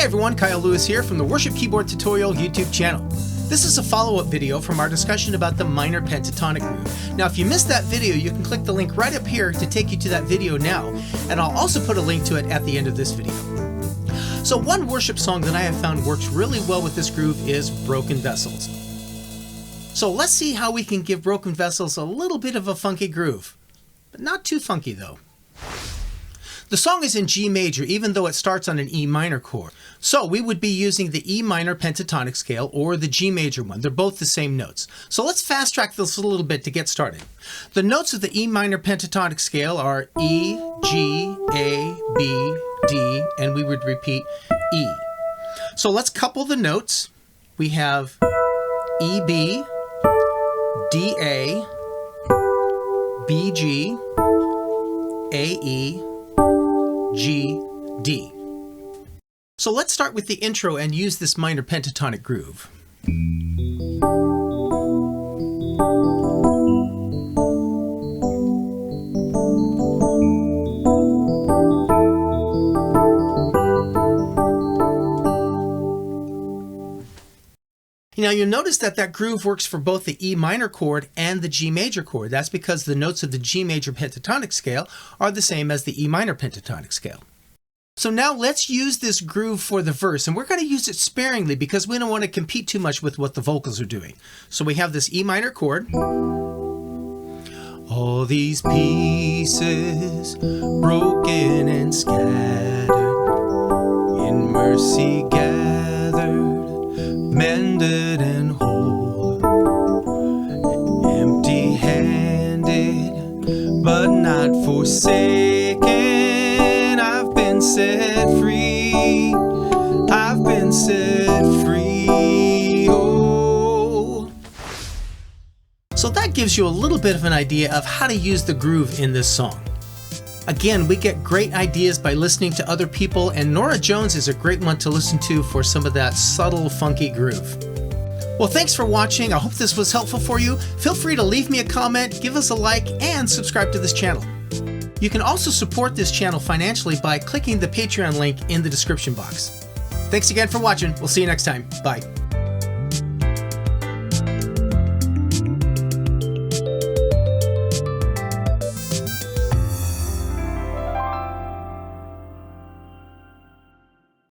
Hey everyone, Kyle Lewis here from the Worship Keyboard Tutorial YouTube channel. This is a follow-up video from our discussion about the minor pentatonic groove. Now if you missed that video, you can click the link right up here to take you to that video now, and I'll also put a link to it at the end of this video. So one worship song that I have found works really well with this groove is Broken Vessels. So let's see how we can give Broken Vessels a little bit of a funky groove, but not too funky though. The song is in G major, even though it starts on an E minor chord. So we would be using the E minor pentatonic scale or the G major one. They're both the same notes. So let's fast track this a little bit to get started. The notes of the E minor pentatonic scale are E, G, A, B, D, and we would repeat E. So let's couple the notes. We have E, B, D, A, B, G, A, E, G, D. So let's start with the intro and use this minor pentatonic groove. Now you'll notice that groove works for both the E minor chord and the G major chord. That's because the notes of the G major pentatonic scale are the same as the E minor pentatonic scale. So now let's use this groove for the verse, and we're going to use it sparingly because we don't want to compete too much with what the vocals are doing. So we have this E minor chord. All these pieces broken and scattered, in mercy gathered, mended and whole, empty-handed, but not forsaken. I've been set free. I've been set free. Oh. So that gives you a little bit of an idea of how to use the groove in this song. Again, we get great ideas by listening to other people, and Nora Jones is a great one to listen to for some of that subtle, funky groove. Well, thanks for watching. I hope this was helpful for you. Feel free to leave me a comment, give us a like, and subscribe to this channel. You can also support this channel financially by clicking the Patreon link in the description box. Thanks again for watching. We'll see you next time. Bye.